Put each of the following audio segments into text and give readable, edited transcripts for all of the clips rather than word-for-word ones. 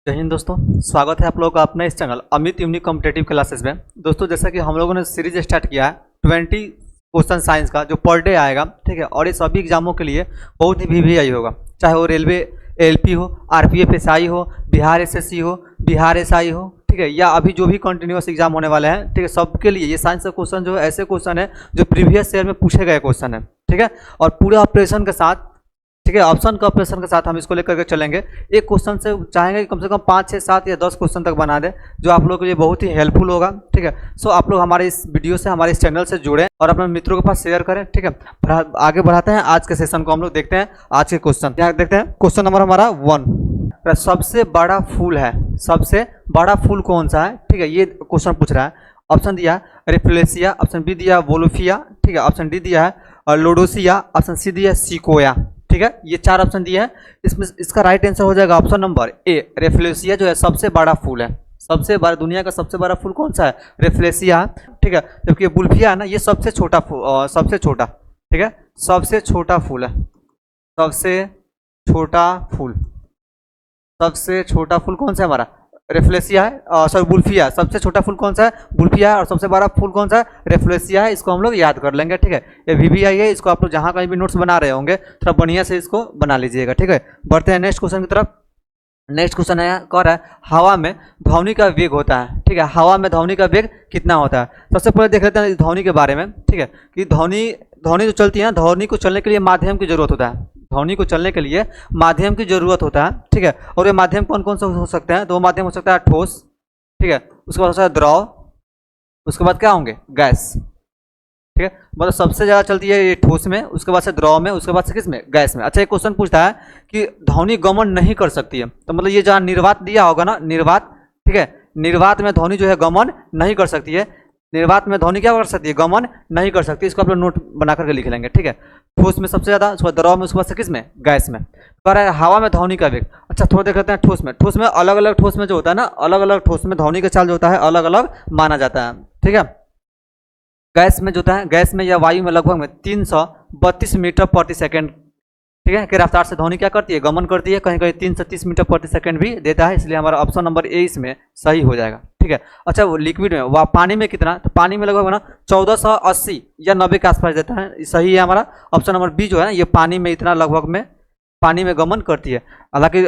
जय हिंद दोस्तों, स्वागत है आप लोगों का अपने इस channel Amit unique competitive classes में। दोस्तों जैसा कि हम लोगों ने सीरीज स्टार्ट किया है 20 क्वेश्चन साइंस का जो पर डे आएगा, ठीक है। और ये सभी एग्जामों के लिए बहुत ही वीवीआई होगा, चाहे वो रेलवे एलपी हो, आरपीएफ एसआई हो, बिहार एसएससी हो, बिहार एसआई हो, ठीक है, या अभी जो भी कंटिन्यूअस एग्जाम होने वाले हैं, ठीक है, सबके लिए ये साइंस का क्वेश्चन जो है ऐसे क्वेश्चन है जो प्रीवियस ईयर में पूछे गए क्वेश्चन है, ठीक है। और पूरे ऑपरेशन के साथ, ठीक है, ऑप्शन का ऑपरेशन के साथ हम इसको लेकर के चलेंगे। एक क्वेश्चन से चाहेंगे कि कम से कम 5, 6, 7 या 10 क्वेश्चन तक बना दे, जो आप लोगों के लिए बहुत ही हेल्पफुल होगा, ठीक है। सो आप लोग हमारे इस वीडियो से, हमारे इस चैनल से जुड़ें और अपने मित्रों के पास शेयर करें, ठीक है। आगे बढ़ाते हैं आज के सेशन को। हम लोग देखते हैं आज के क्वेश्चन। यहाँ देखते हैं क्वेश्चन नंबर हमारा 1। सबसे बड़ा फूल है, सबसे बड़ा फूल कौन सा है, ठीक है, ये क्वेश्चन पूछ रहा है। ऑप्शन दिया है रेफ्लेसिया, ऑप्शन बी दिया वोलोफिया, ठीक है, ऑप्शन डी दिया है लोडोसिया, ऑप्शन सी दिया सिकोया, ठीक है। ये 4 ऑप्शन दिए हैं, इसमें इसका राइट आंसर हो जाएगा ऑप्शन नंबर ए, रेफ्लेसिया जो है सबसे बड़ा फूल है। सबसे बड़ा, दुनिया का सबसे बड़ा फूल कौन सा है? रेफ्लेसिया, ठीक है। जबकि बुल्फिया है ना, ये सबसे छोटा फूल, सबसे छोटा, ठीक है, सबसे छोटा फूल है, सबसे छोटा फूल। सबसे छोटा फूल कौन सा है हमारा? रेफ्लेसिया है, सॉरी बुल्फिया। सबसे छोटा फूल कौन सा है? बुल्फिया है। और सबसे बड़ा फूल कौन सा है? रेफ्लेसिया है। इसको हम लोग याद कर लेंगे, ठीक है। ये वीवीआई है, इसको आप लोग जहाँ कहीं भी नोट्स बना रहे होंगे थोड़ा बढ़िया से इसको बना लीजिएगा, ठीक है। बढ़ते हैं नेक्स्ट क्वेश्चन की तरफ। नेक्स्ट क्वेश्चन है, कह रहा है हवा में ध्वनि का वेग होता है, ठीक है, हवा में ध्वनि का वेग कितना होता है। सबसे पहले देख लेते हैं ध्वनि के बारे में, ठीक है, कि ध्वनि जो चलती है, ध्वनि को चलने के लिए माध्यम की जरूरत होता है। ध्वनि को चलने के लिए माध्यम की जरूरत होता है, ठीक है। और ये माध्यम कौन कौन से हो सकते हैं? तो वो माध्यम हो सकता है ठोस, ठीक है, उसके बाद हो सकता है द्रव, उसके बाद क्या होंगे? गैस, ठीक है। मतलब सबसे ज़्यादा चलती है ये ठोस में, उसके बाद से द्रव में, उसके बाद से किस में? गैस में। अच्छा, एक क्वेश्चन पूछता है कि ध्वनि गमन नहीं कर सकती है, तो मतलब ये जहाँ निर्वात दिया होगा ना, निर्वात, ठीक है, निर्वात में ध्वनि जो है गमन नहीं कर सकती है। निर्वात में ध्वनि क्या कर सकती है? गमन नहीं कर सकती। इसको आप लोग नोट बना करके लिख लेंगे, ठीक है। ठोस में सबसे ज़्यादा, उसके बाद द्रव में, उसके बाद से किस में? गैस में। कह रहा है हवा में ध्वनि का वेग। अच्छा, थोड़ा देख लेते हैं ठोस में। ठोस में अलग अलग, ठोस में जो होता है ना, अलग अलग ठोस में ध्वनि का चाल जो होता है अलग अलग माना जाता है, ठीक है। गैस में जो होता है, गैस में या वायु में लगभग में 332 मीटर प्रति सेकंड, ठीक है, के रफ्तार से ध्वनि क्या करती है? गमन करती है। कहीं कहीं 330 मीटर प्रति सेकंड भी देता है, इसलिए हमारा ऑप्शन नंबर ए इसमें सही हो जाएगा, ठीक है। अच्छा, वो लिक्विड में, वह पानी में कितना? तो पानी में लगभग ना 1480 या 90 के आसपास देता है, सही है हमारा ऑप्शन नंबर बी जो है ना, ये पानी में इतना लगभग में पानी में गमन करती है। हालांकि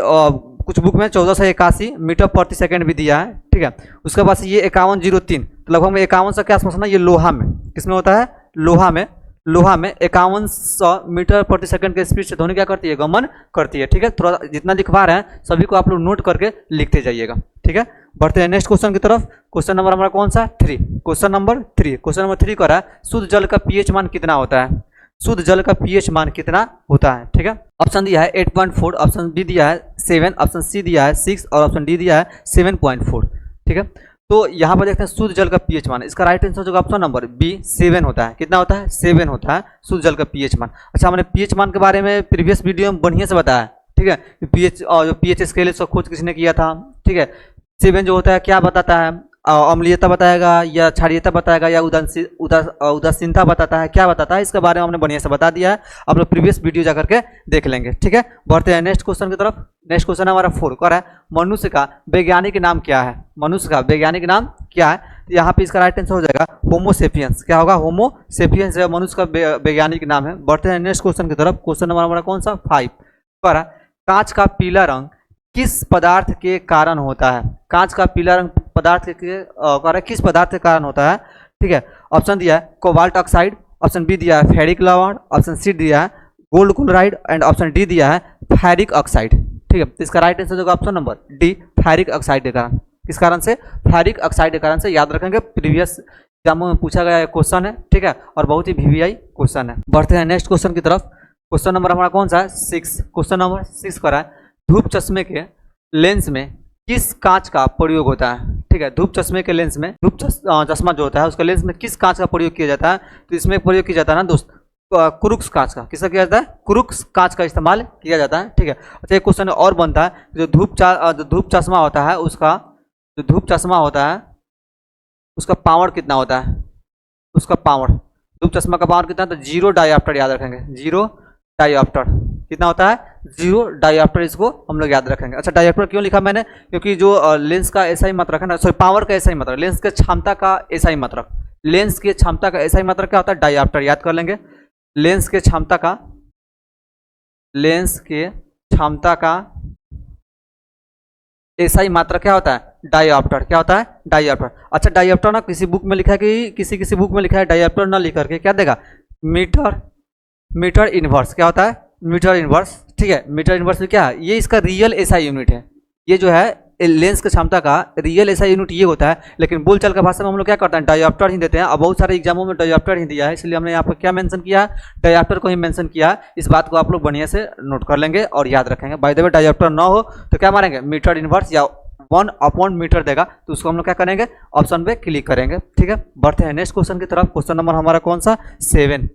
कुछ बुक में 1481 मीटर प्रति सेकंड भी दिया है, ठीक है। उसके बाद ये 5103, तो लगभग में 5100 के आसपास ना, ये लोहा में, किसमें होता है? लोहा में। लोहा में 5100 मीटर प्रति सेकंड के स्पीड से ध्वनि क्या करती है? गमन करती है, ठीक है। थोड़ा जितना लिखवा रहे हैं सभी को आप लोग नोट करके लिखते जाइएगा, ठीक है। बढ़ते हैं नेक्स्ट क्वेश्चन की तरफ। क्वेश्चन नंबर हमारा कौन सा? 3। Question number 3। क्वेश्चन नंबर 3 कर रहा है शुद्ध जल का पीएच मान कितना होता है? शुद्ध जल का पीएच मान कितना होता है, ठीक है। ऑप्शन दिया है 8.4, ऑप्शन बी दिया है 7, ऑप्शन सी दिया है 6 और ऑप्शन डी दिया है 7.4, ठीक है। तो यहाँ पर देखते हैं शुद्ध जल का पीएच मान। इसका राइट आंसर जो ऑप्शन नंबर बी 7 होता है। कितना होता है? 7 होता है शुद्ध जल का पीएच मान। अच्छा, हमने पीएच मान के बारे में प्रीवियस वीडियो में बढ़िया से बताया, ठीक है। पीएच और जो पीएच स्केल इसका खोज किसने किया था, ठीक है। 7 जो होता है क्या बताता है? अम्लीयता बताएगा या क्षारीयता बताएगा या उदासीनता बताता है, क्या बताता है? इसके बारे में हमने बढ़िया से बता दिया है, आप लोग प्रीवियस वीडियो जाकर के देख लेंगे, ठीक है। बढ़ते हैं नेक्स्ट क्वेश्चन की तरफ। नेक्स्ट क्वेश्चन हमारा 4 कर है मनुष्य का वैज्ञानिक नाम क्या है? मनुष्य का वैज्ञानिक नाम क्या है? यहाँ पे इसका राइट आंसर हो जाएगा होमोसेपियंस। क्या होगा? होमोसेपियंस है मनुष्य का वैज्ञानिक नाम है। बढ़ते हैं नेक्स्ट क्वेश्चन की तरफ। क्वेश्चन नंबर हमारा कौन सा? 5 कर है कांच का पीला रंग किस पदार्थ के कारण होता है? कांच का पीला रंग पदार्थ के किस पदार्थ के कारण होता है, ठीक है। ऑप्शन दिया है कोबाल्ट ऑक्साइड, ऑप्शन बी दिया है फेरिक लवण, ऑप्शन सी दिया है gold chloride and option D दिया है फेरिक ऑक्साइड, ठीक है। तो इसका राइट आंसर होगा option number D, ferric oxide के कारण। किस कारण से? फेरिक ऑक्साइड के कारण से। याद रखेंगे, प्रीवियस एग्जामों में पूछा गया क्वेश्चन है, ठीक है, और बहुत ही वीवीआई क्वेश्चन है। बढ़ते हैं नेक्स्ट क्वेश्चन की तरफ। क्वेश्चन नंबर हमारा कौन सा है? 6। क्वेश्चन नंबर 6 करा है धूप चश्मे के लेंस में किस कांच का प्रयोग होता है, ठीक है। धूप चश्मे के लेंस में, धूप चश्मा जो होता है उसका लेंस में किस कांच का प्रयोग किया जाता है? तो इसमें प्रयोग किया जाता है ना दोस्त, क्रूक्स कांच का। किसका किया जाता है? क्रूक्स कांच का इस्तेमाल किया जाता है, ठीक है। अच्छा, एक क्वेश्चन और बनता है, जो धूप चश्मा होता है उसका, जो धूप चश्मा होता है उसका पावर कितना होता है? उसका पावर, धूप चश्मा का पावर कितना? तो 0 डायोप्टर, याद रखेंगे 0 डायोप्टर, कितना होता है 0 डायोप्टर, इसको हम लोग याद रखेंगे। अच्छा डायोप्टर क्यों लिखा मैंने, क्योंकि जो लेंस का ऐसा ही मात्रक है ना, सॉरी पावर का ऐसा ही मात्रक, लेंस के क्षमता का ऐसा ही मात्रक, लेंस की क्षमता का ऐसा ही मात्रक क्या होता है डायोप्टर, याद कर लेंगे। लेंस के क्षमता का, लेंस के क्षमता का ऐसा ही मात्रक क्या होता है डायोप्टर, क्या होता है डायोप्टर। अच्छा डायोप्टर ना किसी बुक में लिखा है कि किसी बुक में लिखा है डायोप्टर ना लिख करके क्या देगा मीटर इनवर्स, क्या होता है मीटर इनवर्स, ठीक है। मीटर इनवर्स में क्या है, ये इसका रियल एसआई यूनिट है, ये जो है लेंस की क्षमता का रियल एसआई यूनिट ये होता है। लेकिन बोलचाल का भाषा में हम लोग क्या करते हैं डायोप्टर ही देते हैं। अब बहुत सारे एग्जामों में डायोप्टर ही दिया है, इसलिए हमने यहाँ पर क्या मेंशन किया है, डायोप्टर को ही मेंशन किया है। इस बात को आप लोग बढ़िया से नोट कर लेंगे और याद रखेंगे। बाय द वे डायोप्टर ना हो तो क्या मारेंगे मीटर इनवर्स या 1/मीटर देगा, तो उसको हम लोग क्या करेंगे ऑप्शन पे क्लिक करेंगे, ठीक है। बढ़ते हैं नेक्स्ट क्वेश्चन की तरफ। क्वेश्चन नंबर हमारा कौन सा 7,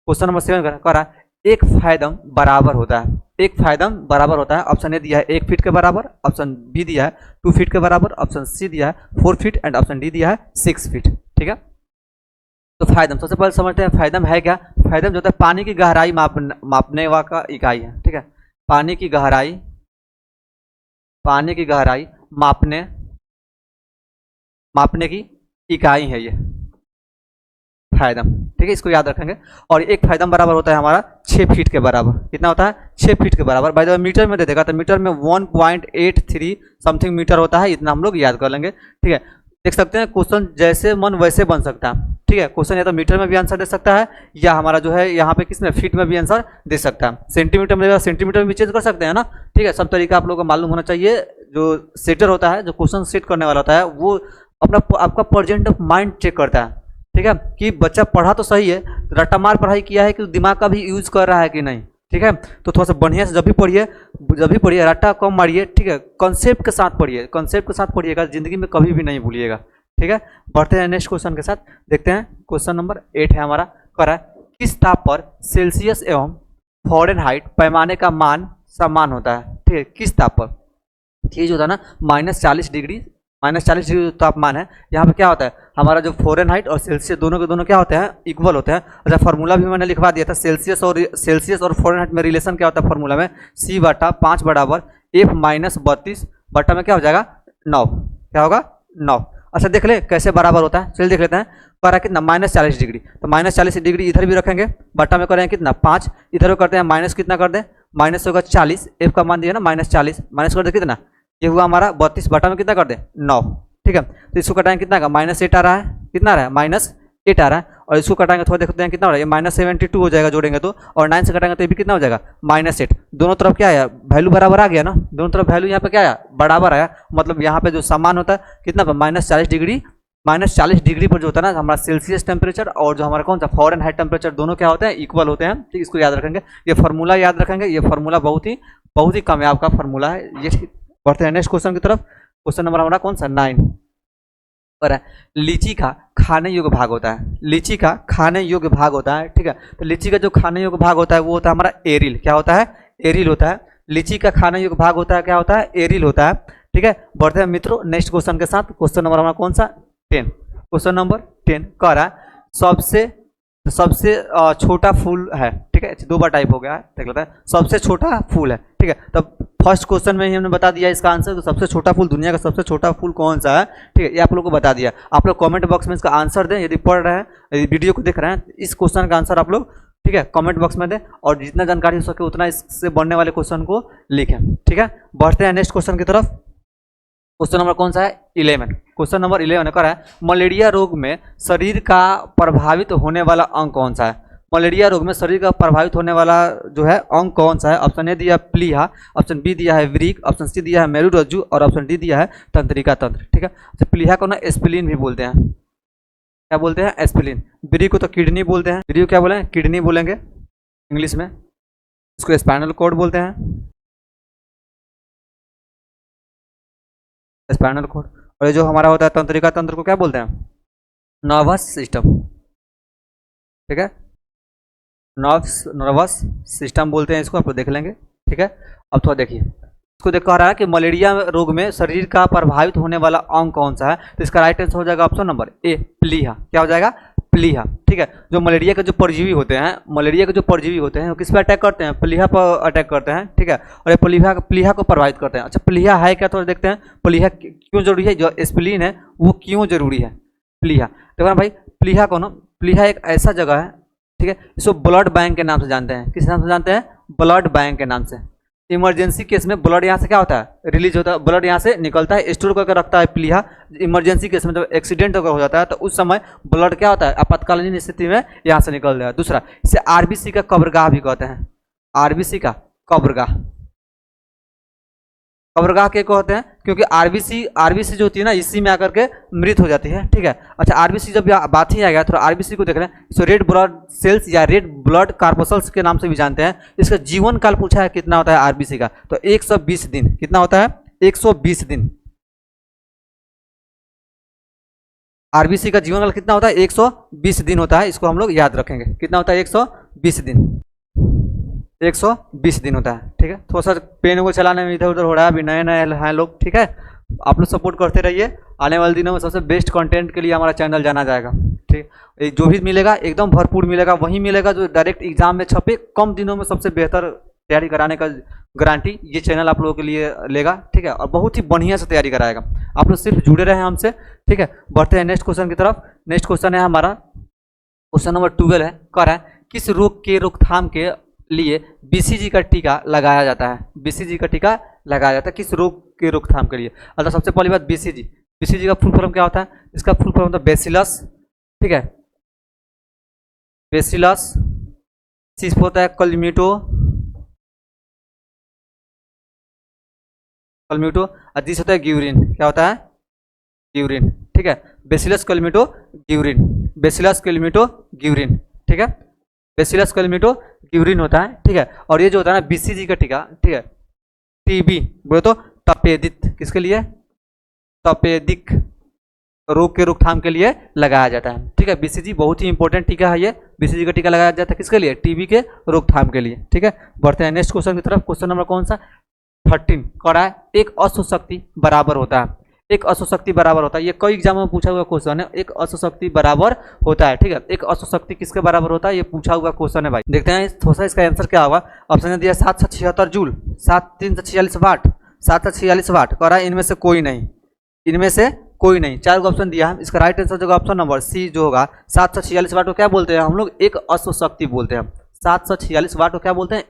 क्वेश्चन नंबर 7 करा एक फायदम बराबर होता है, एक फायदम बराबर होता है। ऑप्शन ए दिया है 1 फीट के बराबर, ऑप्शन बी दिया है 2 फीट के बराबर, ऑप्शन सी दिया है 4 फीट एंड ऑप्शन डी दिया है 6 फीट, ठीक है। तो फायदम सबसे पहले समझते हैं फायदम है क्या। फायदम जो होता है पानी की गहराई मापने का इकाई है, ठीक है। पानी की गहराई मापने की इकाई है ये फायदम, ठीक है, इसको याद रखेंगे। और एक फायदम बराबर होता है हमारा 6 फीट के बराबर, कितना होता है 6 फीट के बराबर। बाय द वे मीटर में दे देगा तो मीटर में 1.83 समथिंग मीटर होता है, इतना हम लोग याद कर लेंगे, ठीक है। देख सकते हैं क्वेश्चन जैसे मन वैसे बन सकता है, ठीक है। क्वेश्चन या तो मीटर में भी आंसर दे सकता है या हमारा जो है यहाँ पे किसमें फीट में भी आंसर दे सकता है। सेंटीमीटर में सेंटीमीटर में भी चेंज कर सकते हैं ना, ठीक है। सब तरीका आप लोगों को मालूम होना चाहिए। जो सेटर होता है, जो क्वेश्चन सेट करने वाला होता है, वो अपना आपका प्रेजेंट ऑफ माइंड चेक करता है, ठीक है, कि बच्चा पढ़ा तो सही है, रट्टामार पढ़ाई किया है कि दिमाग का भी यूज कर रहा है कि नहीं, ठीक है। तो थोड़ा सा बढ़िया से जब भी पढ़िए रट्टा कम मारिए, ठीक है। कॉन्सेप्ट के साथ पढ़िएगा, जिंदगी में कभी भी नहीं भूलिएगा, ठीक है। बढ़ते हैं नेक्स्ट क्वेश्चन के साथ, देखते हैं क्वेश्चन नंबर 8 है हमारा। करा किस ताप पर सेल्सियस एवं फ़ारेनहाइट पैमाने का मान समान होता है, ठीक है। किस ताप पर, ये जो होता है ना -40 डिग्री तापमान है, यहाँ पे क्या होता है हमारा जो फ़ारेनहाइट और सेल्सियस दोनों के दोनों क्या होते हैं इक्वल होते हैं। अच्छा फार्मूला भी मैंने लिखवा दिया था, सेल्सियस और फ़ारेनहाइट में रिलेशन क्या होता है फार्मूला में C/5 बराबर F - 32 बटा में क्या हो जाएगा 9, क्या होगा 9। अच्छा देख ले कैसे बराबर होता है, चलिए देख लेते हैं। कह रहा है कितना -40 डिग्री, तो -40 डिग्री इधर भी रखेंगे, बटा में करेंगे कितना 5, इधर भी करते हैं माइनस कितना कर दें, माइनस होगा 40, F का मान दिया ना -40, माइनस कर दे कितना, ये हुआ हमारा 32 बटा में कितना कर दें 9, ठीक है। तो इसको कटाएंगे कितना का -8 आ रहा है, कितना आ रहा है -8 आ रहा है। और इसको कटाएंगे थोड़ा देखते हैं कितना हो रहा है, ये -72 हो जाएगा जोड़ेंगे तो, और 9 से कटाएंगे तो ये भी कितना हो जाएगा -8। दोनों तरफ क्या आया वैल्यू बराबर आ गया ना, दोनों तरफ वैल्यू यहाँ पे क्या आया बराबर आया। मतलब यहाँ पे जो समान होता है कितना -40 डिग्री पर जो होता है ना हमारा सेल्सियस टेम्परेचर और जो हमारा कौन सा फ़ारेनहाइट टेम्परेचर दोनों क्या होते हैं इक्वल होते हैं, ठीक। इसको याद रखेंगे, ये फार्मूला याद रखेंगे, ये फार्मूला बहुत ही कामयाब का फार्मूला है ये। बढ़ते हैं नेक्स्ट क्वेश्चन की तरफ। क्वेश्चन नंबर हमारा कौन सा 9 पर है। लीची का खाने योग्य भाग होता है, लीची का खाने योग्य भाग होता है, ठीक है। तो लीची का जो खाने योग्य भाग होता है वो होता है हमारा एरिल, क्या होता है एरिल होता है। लीची का खाने योग्य भाग होता है क्या होता है एरिल होता है, ठीक है। बढ़ते हैं मित्रों नेक्स्ट क्वेश्चन के साथ। क्वेश्चन नंबर हमारा कौन सा 10, क्वेश्चन नंबर 10 कह रहा है सबसे छोटा फूल है, ठीक है। 2 बार टाइप हो गया है, देख लेते हैं। सबसे छोटा फूल है, ठीक है। तब फर्स्ट क्वेश्चन में ही हमने बता दिया इसका आंसर, तो सबसे छोटा फूल दुनिया का सबसे छोटा फूल कौन सा है, ठीक है, ये आप लोगों को बता दिया। आप लोग कमेंट बॉक्स में इसका आंसर दें, यदि पढ़ रहे हैं यदि वीडियो को देख रहे हैं इस क्वेश्चन का आंसर आप लोग, ठीक है, कमेंट बॉक्स में दें और जितना जानकारी हो सके उतना इससे बनने वाले क्वेश्चन को लिखें, ठीक है। बढ़ते हैं नेक्स्ट क्वेश्चन की तरफ। क्वेश्चन नंबर कौन सा है 11, क्वेश्चन नंबर 11 कह रहा है मलेरिया रोग में शरीर का प्रभावित होने वाला अंग कौन सा है। मलेरिया रोग में शरीर का प्रभावित होने वाला जो है अंग कौन सा है। ऑप्शन ए दिया प्लीहा, ऑप्शन बी दिया है वृक्क, ऑप्शन सी दिया है मेरुरज्जु और ऑप्शन डी दिया है तंत्रिका तंत्र, ठीक है। तो प्लीहा को ना एस्पिलिन भी बोलते हैं, क्या बोलते हैं एस्पिलिन। वृक्क को तो किडनी बोलते हैं, वृक्क क्या बोलेंगे किडनी बोलेंगे इंग्लिश में, इसको स्पाइनल कॉर्ड बोलते हैं, स्पाइनल कॉर्ड। और ये जो हमारा होता है तंत्रिका तंत्र को क्या बोलते हैं नर्वस सिस्टम, ठीक है, नर्वस सिस्टम बोलते हैं इसको, आप लोग देख लेंगे, ठीक है। अब थोड़ा देखिए इसको देख कह रहा है कि मलेरिया रोग में शरीर का प्रभावित होने वाला अंग कौन सा है, तो इसका राइट आंसर हो जाएगा ऑप्शन नंबर ए प्लीहा, क्या हो जाएगा प्लीहा, ठीक है। जो मलेरिया के जो परजीवी होते हैं, मलेरिया के जो परजीवी होते हैं वो किस पर अटैक करते हैं? प्लीहा पर अटैक करते हैं, ठीक है। और ये प्लीहा को प्रभावित करते हैं। अच्छा, प्लीहा है क्या, थोड़ा देखते हैं। प्लीहा क्यों जरूरी है? जो स्प्लीन है वो क्यों जरूरी है? प्लीहा देखो ना भाई, प्लीहा को ना, प्लीहा एक ऐसा जगह है, ठीक है। इसको ब्लड बैंक के नाम से जानते हैं। किस नाम से जानते हैं? ब्लड बैंक के नाम से। इमरजेंसी केस में ब्लड यहाँ से क्या होता है? रिलीज होता है, ब्लड यहाँ से निकलता है, स्टोर करके रखता है प्लीहा। इमरजेंसी केस में जब एक्सीडेंट अगर हो जाता है तो उस समय ब्लड क्या होता है? आपातकालीन स्थिति में यहाँ से निकल जाए। दूसरा, इसे आरबीसी का कब्रगाह भी कहते हैं। आरबीसी का कब्रगाह, कब्रगाह के कहते हैं क्योंकि आरबीसी जो होती है ना, इसी में आकर के मृत हो जाती है, ठीक है। अच्छा, आरबीसी जब बात ही आ गया, थोड़ा आरबीसी को देख लें। इसको रेड ब्लड सेल्स या रेड ब्लड कार्पसल्स के नाम से भी जानते हैं। इसका जीवन काल पूछा है कितना होता है आरबीसी का, तो 120 दिन। कितना होता है? 120 दिन। आरबीसी का जीवन काल कितना होता है? 120 दिन होता है। इसको हम लोग याद रखेंगे। कितना होता है? 120 दिन। 120 दिन होता है, ठीक है। थोड़ा सा पेन को चलाने में इधर उधर हो रहा है, अभी नए नए हैं लोग, ठीक है। आप लोग सपोर्ट करते रहिए। आने वाले दिनों में सबसे बेस्ट कंटेंट के लिए हमारा चैनल जाना जाएगा, ठीक। जो भी मिलेगा एकदम भरपूर मिलेगा, वही मिलेगा जो डायरेक्ट एग्जाम में छपे। कम दिनों में सबसे बेहतर तैयारी कराने का गारंटी ये चैनल आप लोगों के लिए लेगा, ठीक है। और बहुत ही बढ़िया से तैयारी कराएगा। आप लोग सिर्फ जुड़े रहे हमसे, ठीक है। बढ़ते हैं नेक्स्ट क्वेश्चन की तरफ। नेक्स्ट क्वेश्चन है हमारा क्वेश्चन नंबर 12 है। कह रहा है किस रोग के रोकथाम के लिए बीसीजी का टीका लगाया जाता है? बीसीजी का टीका लगाया जाता है किस रोग के रोकथाम के लिए? अच्छा, सबसे पहली बात, बीसीजी का फुल फॉर्म क्या होता है? इसका फुल फॉर्म होता है बेसिलस, ठीक है। बेसिलस सिस होता है कलम्यूटो, और दिस होता है ग्यूरिन। क्या होता है? ग्यूरिन, ठीक है। बेसिलस कलम्यूटो ग्यूरिन, बेसिलस कलम्यूटो ग्यूरिन, ठीक है। बेसिलस कलम्यूटो ग्यूरिन होता है, ठीक है। और ये जो होता है ना बीसीजी का टीका, ठीक है, टीबी बोले तो तपेदिक, किसके लिए? तपेदिक रोग के रोकथाम के लिए लगाया जाता है, ठीक है। बीसीजी बहुत ही इंपॉर्टेंट टीका है। ये बीसीजी का टीका लगाया जाता है किसके लिए? टीबी के रोकथाम के लिए, ठीक है। बढ़ते हैं नेक्स्ट क्वेश्चन की तरफ। क्वेश्चन नंबर कौन सा? 13 कह रहा है एक अश्वशक्ति बराबर होता है। एक अश्वशक्ति बराबर होता है, ये कई एग्जाम में पूछा हुआ क्वेश्चन है। एक अश्वशक्ति बराबर होता है, ठीक है। एक अश्वशक्ति किसके बराबर होता है? ये पूछा हुआ क्वेश्चन है भाई। देखते हैं थोड़ा सा इसका आंसर क्या होगा। ऑप्शन ने दिया 776 जूल, 7 346 वाट, 746 वाट। कह रहा है इनमें से कोई नहीं, इनमें से कोई नहीं। 4 को ऑप्शन दिया है। इसका राइट आंसर जो ऑप्शन नंबर सी जो होगा 746 वाट को क्या बोलते हैं हम लोग? एक अश्वशक्ति बोलते हैं। 746 वाट को क्या बोलते हैं?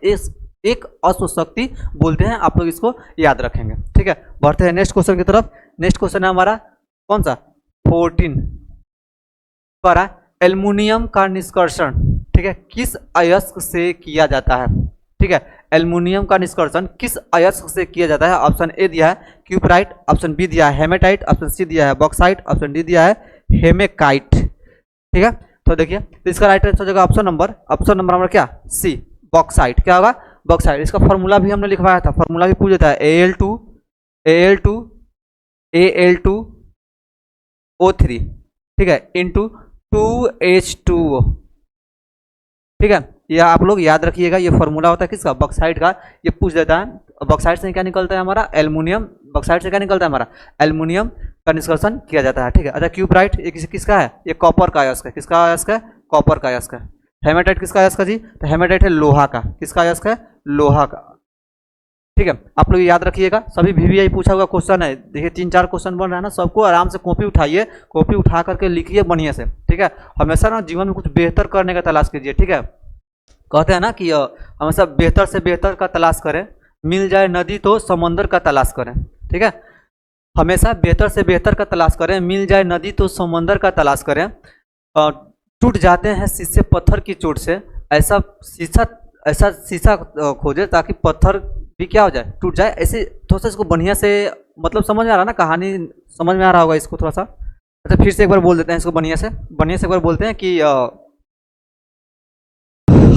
एक अश्वशक्ति बोलते हैं। आप लोग इसको याद रखेंगे, ठीक है। बढ़ते हैं नेक्स्ट क्वेश्चन की तरफ। नेक्स्ट क्वेश्चन है हमारा कौन सा? 14 पर एल्युमिनियम का निष्कर्षण, ठीक है, किस अयस्क से किया जाता है? ठीक है, एल्युमिनियम का निष्कर्षण किस अयस्क से किया जाता है? ऑप्शन ए दिया है क्यूपराइट, ऑप्शन बी दिया है हेमेटाइट, ऑप्शन सी दिया है बॉक्साइट, ऑप्शन डी दिया है हेमेकाइट, ठीक है। तो देखिए, तो इसका राइट आंसर जगह ऑप्शन नंबर हमारा क्या? सी, बॉक्साइट। क्या होगा? बॉक्साइट। इसका फॉर्मूला भी हमने लिखवाया था, फॉर्मूला भी पूछ देता है Al2O3, ठीक है, इंटू 2H2O, ठीक है। ये आप लोग याद रखिएगा, ये फॉर्मूला होता है किसका? बॉक्साइट का। ये पूछ देता है बॉक्साइट से क्या निकलता है हमारा? एल्युमिनियम। बॉक्साइट से क्या निकलता है हमारा? एल्युमिनियम का निष्कर्षण किया जाता है, ठीक है। अच्छा, क्यूपराइट ये किसका है? ये कॉपर का अयस्क है। किसका अयस्क है? कॉपर का अयस्क है। हेमेटाइट किसका अयस्क है जी? तो हेमेटाइट है लोहा का। किसका अयस्क है? लोहा का, ठीक है। आप लोग याद रखिएगा, सभी VVI पूछा हुआ क्वेश्चन है। देखिए 3-4 क्वेश्चन बन रहा है ना, सबको आराम से कॉपी उठाइए, कॉपी उठा करके लिखिए बढ़िया से, ठीक है। हमेशा ना जीवन में कुछ बेहतर करने का तलाश कीजिए, ठीक है। कहते हैं ना कि हमेशा बेहतर से बेहतर का तलाश करें, मिल जाए नदी तो समंदर का तलाश करें, ठीक है। हमेशा बेहतर से बेहतर का तलाश करें, मिल जाए नदी तो समंदर का तलाश करें। टूट जाते हैं शीशे पत्थर की चोट से, ऐसा शीशा खोजे ताकि पत्थर भी क्या हो जाए? टूट जाए। ऐसे थोड़ा सा इसको बढ़िया से, मतलब समझ में आ रहा ना, कहानी समझ में आ रहा होगा इसको थोड़ा सा। अच्छा, फिर से एक बार बोल देते हैं इसको बढ़िया से एक बार बोलते हैं कि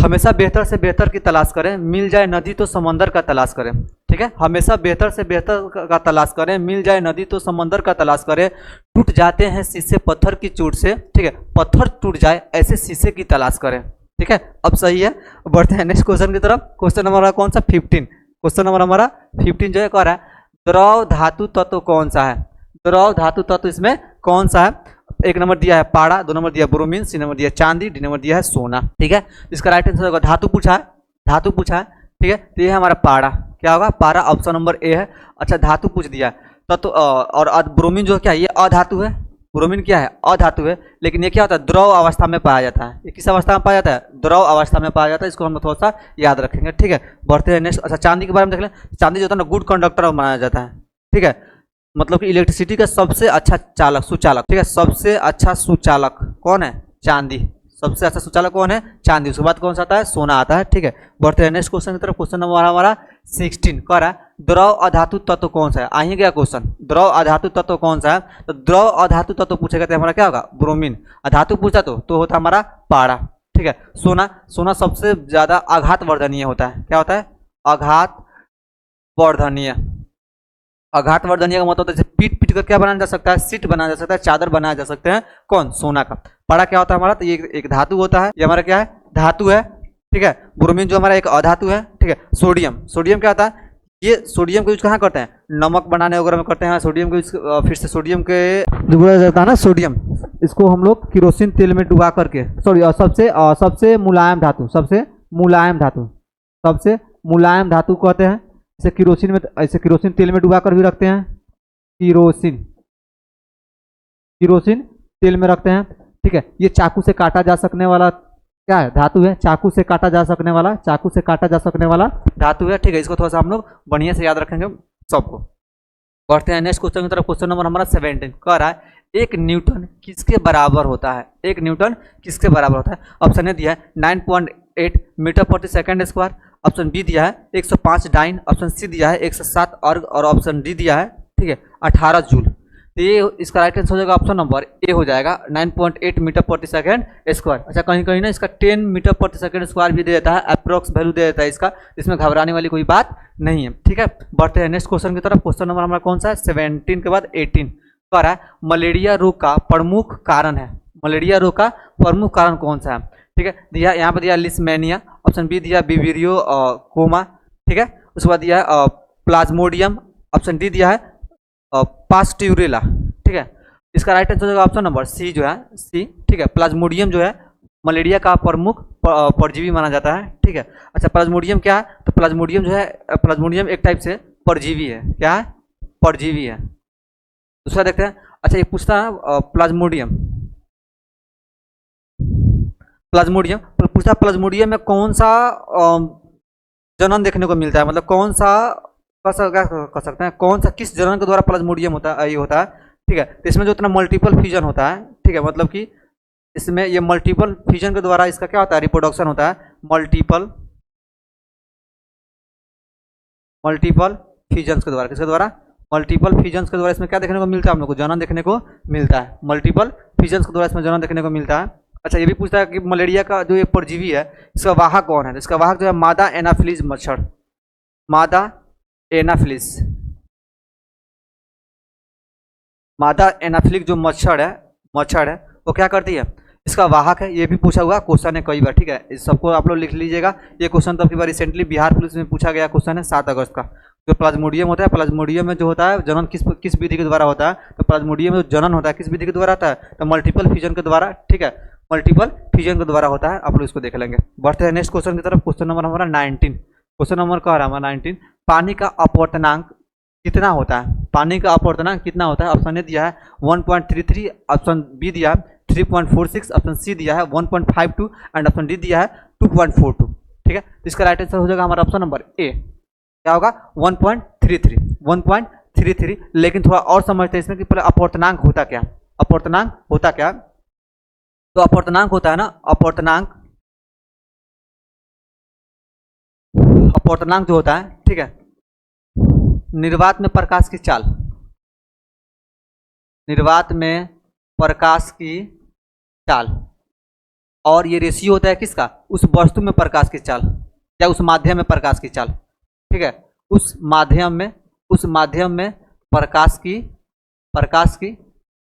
हमेशा बेहतर से बेहतर की तलाश करें, मिल जाए नदी तो समंदर का तलाश करें, ठीक है। हमेशा बेहतर से बेहतर का तलाश करें, मिल जाए नदी तो समंदर का तलाश करें। टूट जाते हैं शीशे पत्थर की चोट से, ठीक है, पत्थर टूट जाए ऐसे शीशे की तलाश करें, ठीक है। अब सही है, बढ़ते हैं नेक्स्ट क्वेश्चन की तरफ। क्वेश्चन नंबर कौन सा? 15। क्वेश्चन नंबर हमारा 15 जो है कह रहा है द्रव धातु तत्व कौन सा है? द्रव धातु तत्व इसमें कौन सा है? एक नंबर दिया है पारा, 2 नंबर दिया ब्रोमीन, 3 नंबर दिया चांदी, डी नंबर दिया है सोना। ठीक है, इसका राइट आंसर होगा धातु पूछा है, धातु पूछा है। ठीक है, तो ये है हमारा पारा, क्या होगा पारा, ऑप्शन नंबर ए है। अच्छा धातु पूछ दिया तो और ब्रोमीन जो क्या है ये अधातु है, ब्रोमीन क्या है अधातु है, लेकिन ये क्या होता है द्रव अवस्था में पाया जाता है। ये किस अवस्था में पाया जाता है, द्रव अवस्था में पाया जाता है, इसको हम थोड़ा सा याद रखेंगे। ठीक है, बढ़ते हैं नेक्स्ट। अच्छा चांदी के बारे में देख लें, चांदी जो होता है ना गुड कंडक्टर माना जाता है। ठीक है, मतलब कि इलेक्ट्रिसिटी का सबसे अच्छा चालक सुचालक। ठीक है, सबसे अच्छा सुचालक कौन है, चांदी, सबसे अच्छा सुचालक कौन है, चांदी। उसके बाद कौन सा आता है, सोना आता है। ठीक है, बढ़ते हैं नेक्स्ट क्वेश्चन की तरफ। क्वेश्चन नंबर हमारा 16 कह रहा है द्रव अधातु तत्व कौन सा है। आइए क्या क्वेश्चन, द्रव अधातु तत्व कौन सा है, तो द्रव अधातु तत्व पूछेगा तो हमारा क्या होगा ब्रोमीन। अधातु पूछा तो होता हमारा पारा। ठीक है, सोना, सोना सबसे ज्यादा आघात वर्धनीय होता है, क्या होता है आघात वर्धनीय। आघात वर्धनीय का मतलब जैसे पीट पीट कर क्या बनाया जा सकता है, सीट बनाया जा सकता है, चादर बनाया जा सकते हैं, कौन, सोना का। पारा क्या होता है हमारा, तो ये एक धातु होता है, ये हमारा क्या है धातु है। ठीक है, ब्रोमीन जो हमारा एक अधातु है। ठीक है, सोडियम, सोडियम क्या होता है, ये सोडियम को यूज कहाँ करते हैं, नमक बनाने वगैरह में करते हैं सोडियम को यूज। फिर से सोडियम के जो बोला जाता है ना सोडियम, इसको हम लोग केरोसिन तेल में डुबा करके, सॉरी सबसे मुलायम धातु, सबसे मुलायम धातु, सबसे मुलायम धातु कहते हैं। इसे केरोसिन में, ऐसे केरोसिन तेल में डुबा कर भी रखते हैं, केरोसिन, केरोसिन तेल में रखते हैं। ठीक है, ये चाकू से काटा जा सकने वाला क्या है, धातु है, चाकू से काटा जा सकने वाला, चाकू से काटा जा सकने वाला धातु है। ठीक है, इसको थोड़ा सा हम लोग बढ़िया से याद रखेंगे सबको। बढ़ते हैं नेक्स्ट क्वेश्चन की तरफ। क्वेश्चन नंबर हमारा 17 कह रहा है एक न्यूटन किसके बराबर होता है, एक न्यूटन किसके बराबर होता है। ऑप्शन ए दिया है 9.8 मीटर प्रति सेकंड स्क्वायर, ऑप्शन बी दिया है 105 डाइन, ऑप्शन सी दिया है 107 अर्ग, और ऑप्शन डी दिया है ठीक है 18 जूल। तो ये इसका राइट आंसर हो जाएगा ऑप्शन नंबर ए हो जाएगा 9.8 मीटर प्रति सेकंड स्क्वायर। अच्छा कहीं कहीं ना इसका 10 मीटर प्रति सेकंड स्क्वायर भी दे देता है, अप्रोक्स वैल्यू दे देता है इसका, इसमें घबराने वाली कोई बात नहीं है। ठीक है, बढ़ते हैं नेक्स्ट क्वेश्चन की तरफ। क्वेश्चन नंबर हमारा कौन सा है 17 के बाद 18 कह रहा है मलेरिया रोग का प्रमुख कारण है, मलेरिया रोग का प्रमुख कारण कौन सा है। ठीक है, दिया यहाँ पर दिया लिस्मेनिया, ऑप्शन बी दिया बिविरियो कोमा, ठीक है, उसके बाद दिया प्लाज्मोडियम, ऑप्शन डी दिया है पास्ट्यूरेला। ठीक है, इसका राइट आंसर होगा ऑप्शन नंबर सी जो है सी। ठीक है, प्लाज्मोडियम जो है मलेरिया का प्रमुख परजीवी माना जाता है। ठीक है, अच्छा प्लाज्मोडियम क्या है, तो प्लाज्मोडियम जो है, प्लाज्मोडियम एक टाइप से परजीवी है, क्या है परजीवी है। दूसरा देखते हैं, अच्छा ये पूछता है प्लाज्मोडियम, प्लाज्मोडियम पूछता है प्लाज्मोडियम में कौन सा जनन देखने को मिलता है, मतलब कौन सा क्या कर सकते हैं, कौन सा किस जनन के द्वारा प्लाज्मोडियम होता है, ये होता है। ठीक है, तो इसमें जो इतना मल्टीपल फ्यूजन होता है, ठीक है, मतलब कि इसमें ये मल्टीपल फ्यूजन के द्वारा इसका क्या होता है रिप्रोडक्शन होता है, मल्टीपल फ्यूजन के द्वारा, किसके द्वारा मल्टीपल फ्यूजन के द्वारा इसमें क्या देखने को मिलता है, हम लोग को जनन देखने को मिलता है, मल्टीपल फ्यूजन के द्वारा इसमें जनन देखने को मिलता है। अच्छा ये भी पूछता है कि मलेरिया का जो ये परजीवी है इसका वाहक कौन है, तो इसका वाहक जो है मादा एनाफिलीज मच्छर, मादा एनाफिलीज, मादा एनाफिलिक जो मच्छर है वो क्या करती है, इसका वाहक है। ये भी पूछा हुआ क्वेश्चन है कई बार। ठीक है, इस सबको आप लोग लिख लीजिएगा, ये क्वेश्चन तो अभी बार रिसेंटली बिहार पुलिस में पूछा गया क्वेश्चन है 7 अगस्त का। जो प्लाज्मोडियम होता है, प्लाज्मोडियम में जो होता है जनन किस विधि के द्वारा होता है, तो प्लाज्मोडियम में जो जनन होता है किस विधि के द्वारा होता है, तो मल्टीपल फ्यूजन के द्वारा। ठीक है, मल्टीपल फ्यूजन के द्वारा होता है, आप लोग इसको देख लेंगे। बढ़ते हैं नेक्स्ट क्वेश्चन की तरफ। क्वेश्चन नंबर हमारा 19, क्वेश्चन नंबर कह रहा है हमारा 19, पानी का अपवर्तनांक कितना होता है, पानी का अपवर्तनांक कितना होता है। ऑप्शन ए दिया है 1.33, ऑप्शन बी दिया है 3.46, ऑप्शन सी दिया है 1.52 एंड ऑप्शन डी दिया है 2.42। ठीक है, तो इसका राइट आंसर हो जाएगा हमारा ऑप्शन नंबर ए, क्या होगा 1.33। लेकिन थोड़ा और समझते हैं इसमें कि पहले अपवर्तनांक होता क्या, अपवर्तनांक होता क्या, तो अपवर्तनांक होता है ना, अपवर्तनांक जो होता है, ठीक है, निर्वात में प्रकाश की चाल, निर्वात में प्रकाश की चाल, और ये रेशियो होता है किसका, उस वस्तु में प्रकाश की चाल या उस माध्यम में प्रकाश की चाल। ठीक है, उस माध्यम में प्रकाश की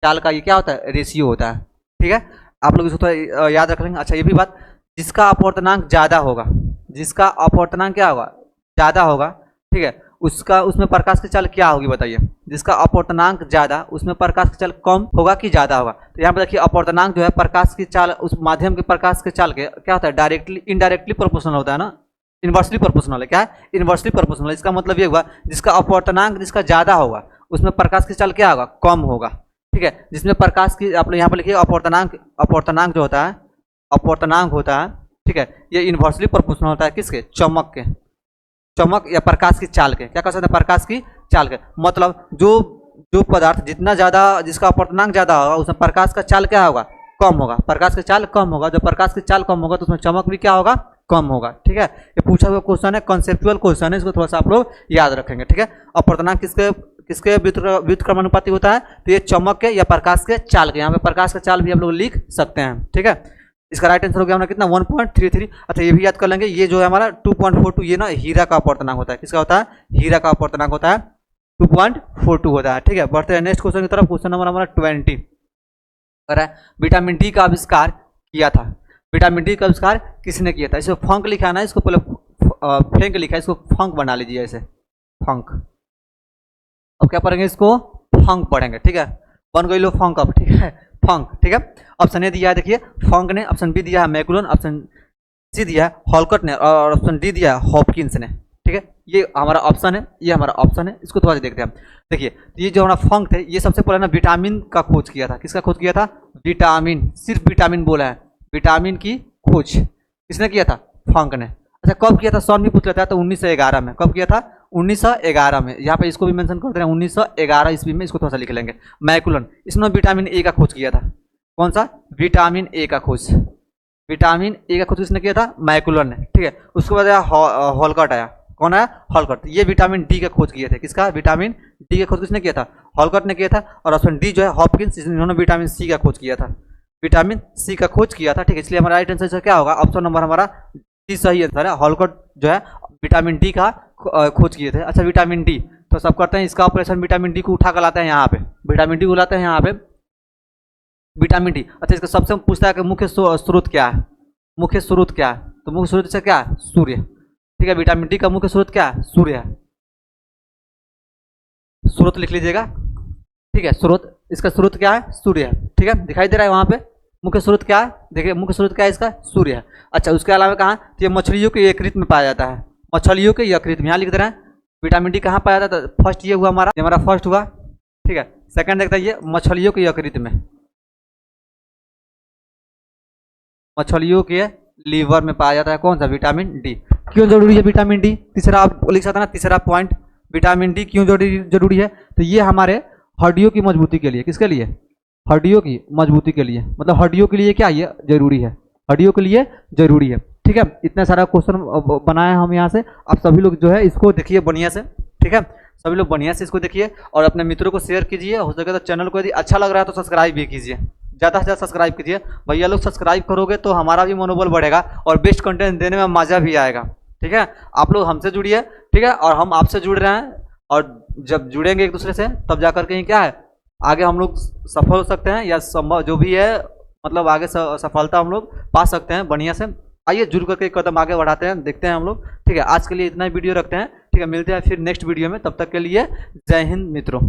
चाल का ये क्या होता है, रेशियो होता है। ठीक है, आप लोग इसको थोड़ा याद रख लेंगे। अच्छा ये भी बात, जिसका अपवर्तनांक ज़्यादा होगा, जिसका अपवर्तनांक क्या होगा ज़्यादा होगा, ठीक है, उसका उसमें प्रकाश की चाल क्या होगी बताइए। जिसका अपवर्तनांक ज़्यादा उसमें प्रकाश की चाल कम होगा कि ज़्यादा होगा। तो यहाँ पर देखिए अपवर्तनांक जो है प्रकाश की चाल उस माध्यम के प्रकाश की चाल के क्या होता है, डायरेक्टली इनडायरेक्टली प्रोपोर्शनल होता है ना, इन्वर्सली प्रोपोर्शनल है। क्या है, इन्वर्सली प्रोपोर्शनल। इसका मतलब ये हुआ जिसका अपवर्तनांक जिसका ज़्यादा होगा उसमें प्रकाश की चाल क्या होगा, कम होगा। ठीक है, जिसमें प्रकाश की आप यहाँ पर लिखिए अपवर्तनांक जो होता है, अपवर्तनांक होता है, ठीक है, ये इन्वर्सली प्रोपोर्शनल होता है किसके, चमक के, चमक या प्रकाश की चाल के। क्या कर सकते हैं, प्रकाश की चाल के। मतलब जो पदार्थ जितना ज़्यादा जिसका अपवर्तनांक ज़्यादा होगा उसमें प्रकाश का चाल क्या होगा, कम होगा, प्रकाश की चाल कम होगा। जब प्रकाश की चाल कम होगा तो उसमें चमक भी क्या होगा, कम होगा। ठीक है, ये पूछा हुआ क्वेश्चन है, कॉन्सेप्चुअल क्वेश्चन है, इसको थोड़ा सा आप लोग याद रखेंगे। ठीक है, अपवर्तनांक किसके व्युत्क्रमानुपाती होता है, तो ये चमक के या प्रकाश के चाल के। यहाँ पे प्रकाश का चाल भी हम लोग लिख सकते हैं। ठीक है, इसका राइट आंसर हो गया हमारा कितना, 1.33। अच्छा ये भी याद कर लेंगे, ये जो है हमारा 2.42, ये ना हीरा का अपवर्तनांक होता है। किसका होता है, हीरा का अपवर्तनांक होता है, 2.42 होता है। ठीक है, बढ़ते हैं नेक्स्ट क्वेश्चन की तरफ। क्वेश्चन नंबर हमारा 20 है, विटामिन डी का आविष्कार किया था। विटामिन डी का आविष्कार किसने किया था। इसको फंक लिखा है ना, इसको पहले फेंक लिखा है, इसको फंक बना लीजिए ऐसे, फंक। अब क्या पढ़ेंगे, इसको फंक पढ़ेंगे। ठीक है, बन गई लो फंक अब। ठीक है, फंक। ठीक है, ऑप्शन ए दिया है देखिए फंक ने, ऑप्शन बी दिया है मैकुलन, ऑप्शन सी दिया है हॉलकट ने, और ऑप्शन डी दिया है हॉपकिंस ने। ठीक है, ये हमारा ऑप्शन है, ये हमारा ऑप्शन है। इसको थोड़ा सा देखते हैं। देखिए ये जो हमारा फंक थे, ये सबसे पहले ना विटामिन का खोज किया था। किसका खोज किया था, विटामिन, सिर्फ विटामिन बोला है, विटामिन की खोज किसने किया था, फंक ने। अच्छा कब किया था, सन भी पूछ लेता है, तो 1911 में। कब किया था, 1911 में। यहाँ पे इसको भी मेंशन कर दे रहे हैं, 1911 ईस्वी में। इसको थोड़ा सा लिख लेंगे, मैकुलन। इसने विटामिन ए का खोज किया था। कौन सा, विटामिन ए का खोज, विटामिन ए का खोज किसने किया था, मैकुलन ने। ठीक है, उसके बाद हॉलकट आया। कौन आया, हॉलकट। ये विटामिन डी का खोज किए थे। किसका, विटामिन डी का खोज किसने किया था, हॉलकट ने किया था। और ऑप्शन डी जो है हॉपकिंस, इन्होंने विटामिन सी का खोज किया था, विटामिन सी का खोज किया था। ठीक है, इसलिए हमारा राइट आंसर क्या होगा, ऑप्शन नंबर हमारा डी सही आंसर है। हॉलकट जो है विटामिन डी का खोज किए थे। अच्छा विटामिन डी तो सब करते हैं, इसका ऑपरेशन विटामिन डी को उठा कर लाते हैं यहाँ पे, विटामिन डी को लाते हैं यहाँ पे, विटामिन डी। अच्छा इसका सबसे पूछता है कि मुख्य स्रोत क्या है, मुख्य स्रोत क्या है, तो मुख्य स्रोत से क्या है, सूर्य। ठीक है, विटामिन डी का मुख्य स्रोत क्या है, सूर्य है। स्रोत लिख लीजिएगा। ठीक है, स्रोत, इसका स्रोत क्या है, सूर्य है। ठीक है, दिखाई दे रहा है वहां पे मुख्य स्रोत क्या है, देखिए मुख्य स्रोत क्या है इसका, सूर्य है। अच्छा उसके अलावा कहाँ, तो ये मछलियों के यकृत में पाया जाता है, मछलियों के यकृत में। यहाँ लिख दे रहे हैं विटामिन डी कहाँ पाया जाता है, फर्स्ट ये हुआ हमारा, ये हमारा फर्स्ट हुआ। ठीक है, सेकंड देखते हैं ये मछलियों के यकृत में, मछलियों के लीवर में पाया जाता है। कौन सा, विटामिन डी। क्यों जरूरी है विटामिन डी, तीसरा आप लिख सकते हैं ना, तीसरा पॉइंट, विटामिन डी क्यों जरूरी है, तो ये हमारे हड्डियों की मजबूती के लिए, किसके लिए, हड्डियों की मजबूती के लिए, मतलब हड्डियों के लिए क्या ये जरूरी है, हड्डियों के लिए जरूरी है। ठीक है, इतना सारा क्वेश्चन बनाया हम यहाँ से। आप सभी लोग जो है इसको देखिए बढ़िया से। ठीक है, सभी लोग बढ़िया से इसको देखिए और अपने मित्रों को शेयर कीजिए। हो सके तो चैनल को यदि अच्छा लग रहा है तो सब्सक्राइब भी कीजिए, ज़्यादा से ज़्यादा सब्सक्राइब कीजिए भैया लोग। सब्सक्राइब करोगे तो हमारा भी मनोबल बढ़ेगा और बेस्ट कंटेंट देने में मज़ा भी आएगा। ठीक है, आप लोग हमसे जुड़िए। ठीक है, और हम आपसे जुड़ रहे हैं, और जब जुड़ेंगे एक दूसरे से तब जाकर कहीं क्या है, आगे हम लोग सफल हो सकते हैं, या संभव जो भी है, मतलब आगे सफलता हम लोग पा सकते हैं बढ़िया से। आइए जुड़ करके एक कदम आगे बढ़ाते हैं, देखते हैं हम लोग। ठीक है, आज के लिए इतना ही वीडियो रखते हैं। ठीक है, मिलते हैं फिर नेक्स्ट वीडियो में, तब तक के लिए जय हिंद मित्रों।